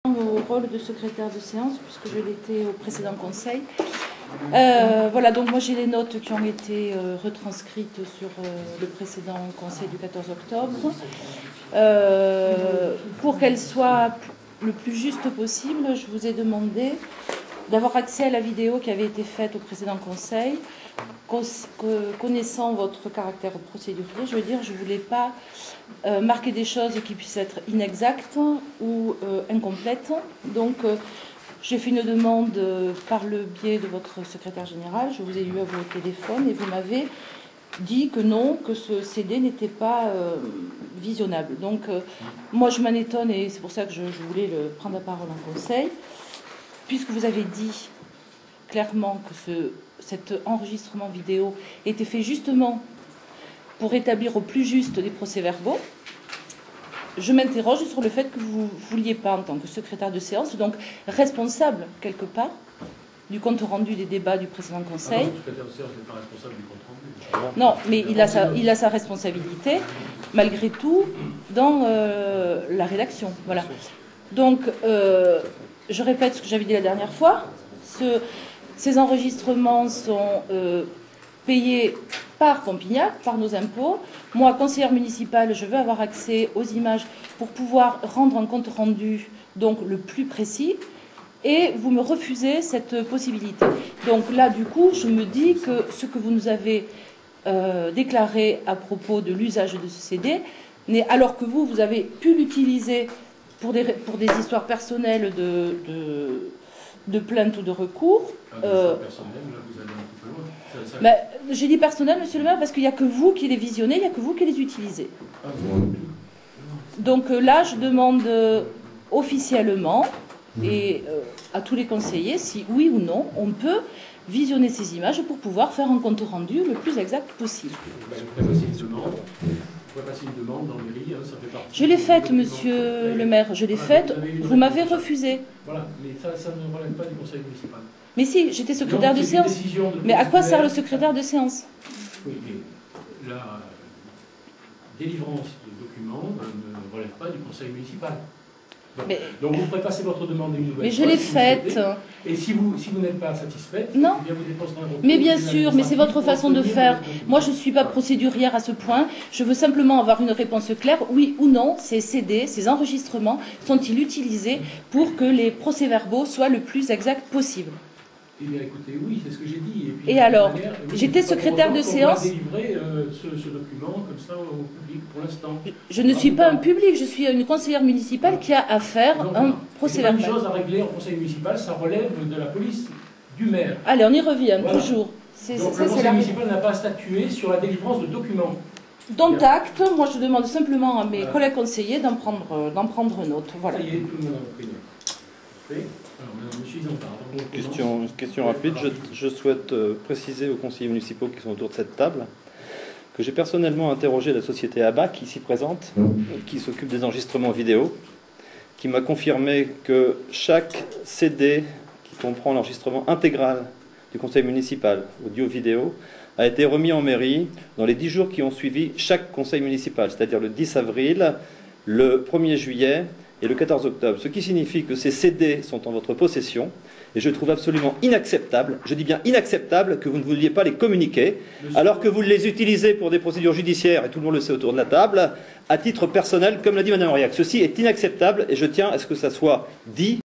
Au rôle de secrétaire de séance, puisque je l'étais au précédent conseil. Voilà, donc moi j'ai les notes qui ont été retranscrites sur le précédent conseil du 14 octobre. Pour qu'elles soient le plus juste possible, je vous ai demandé d'avoir accès à la vidéo qui avait été faite au précédent conseil. Connaissant votre caractère procédurier, je veux dire, je ne voulais pas marquer des choses qui puissent être inexactes ou incomplètes. Donc, j'ai fait une demande par le biais de votre secrétaire général. Je vous ai eu à vos téléphones et vous m'avez dit que non, que ce CD n'était pas visionnable. Donc, moi, je m'en étonne et c'est pour ça que je voulais prendre la parole en conseil, puisque vous avez dit clairement que cet enregistrement vidéo était fait justement pour établir au plus juste des procès-verbaux. Je m'interroge sur le fait que vous ne vouliez pas, en tant que secrétaire de séance, donc responsable quelque part du compte rendu des débats du précédent conseil. Ah non, le secrétaire de séance n'est pas responsable du compte rendu. Non, mais il a sa responsabilité, malgré tout, dans la rédaction. Voilà. Donc, je répète ce que j'avais dit la dernière fois. Ces enregistrements sont payés par Pompignac, par nos impôts. Moi, conseillère municipale, je veux avoir accès aux images pour pouvoir rendre un compte rendu donc le plus précis. Et vous me refusez cette possibilité. Donc là, du coup, je me dis que ce que vous nous avez déclaré à propos de l'usage de ce CD, alors que vous avez pu l'utiliser pour des histoires personnelles de plainte ou de recours. Personnel, là, vous allez un petit peu loin. J'ai dit personnel, monsieur le maire, parce qu'il n'y a que vous qui les visionnez, il n'y a que vous qui les utilisez. Donc là, je demande officiellement et à tous les conseillers si oui ou non on peut visionner ces images pour pouvoir faire un compte rendu le plus exact possible. Vous pouvez passer une demande dans la mairie, ça fait partie. Je l'ai faite, monsieur le maire, je l'ai faite, vous m'avez refusé. Voilà, mais ça ne relève pas du conseil municipal. Mais si, j'étais secrétaire de séance. Mais à quoi sert le secrétaire de séance? Oui, mais la délivrance de documents ne relève pas du conseil municipal. Donc vous ferez passer votre demande une nouvelle fois. Mais je l'ai faite. Et si vous n'êtes pas satisfaite, non. Eh bien vous déposerez un recours. Mais bien sûr, mais c'est votre façon de faire. Moi, je ne suis pas procédurière à ce point. Je veux simplement avoir une réponse claire. Oui ou non, ces CD, ces enregistrements, sont-ils utilisés pour que les procès-verbaux soient le plus exacts possible? Eh bien, écoutez, oui, c'est ce que j'ai dit. Et alors, j'étais secrétaire de séance. Délivrer ce document comme ça au public pour l'instant. Je ne suis pas un public, je suis une conseillère municipale qui a à faire un procès-verbal. C'est pas une chose à régler au conseil municipal, ça relève de la police du maire. Allez, on y revient, voilà. Toujours. Donc le conseil municipal n'a pas à statuer sur la délivrance de documents. Dont acte, moi je demande simplement à mes collègues conseillers d'en prendre note. Voilà. Ça y est, tout le monde a pris note. Oui. Alors, monsieur Une question rapide. Je souhaite préciser aux conseillers municipaux qui sont autour de cette table que j'ai personnellement interrogé la société ABAC, ici présente, qui s'occupe des enregistrements vidéo, qui m'a confirmé que chaque CD qui comprend l'enregistrement intégral du conseil municipal, audio-vidéo, a été remis en mairie dans les 10 jours qui ont suivi chaque conseil municipal, c'est-à-dire le 10 avril, le 1er juillet et le 14 octobre. Ce qui signifie que ces CD sont en votre possession et je trouve absolument inacceptable, je dis bien inacceptable, que vous ne vouliez pas les communiquer alors que vous les utilisez pour des procédures judiciaires, et tout le monde le sait autour de la table, à titre personnel, comme l'a dit Mme Auriac. Ceci est inacceptable et je tiens à ce que ça soit dit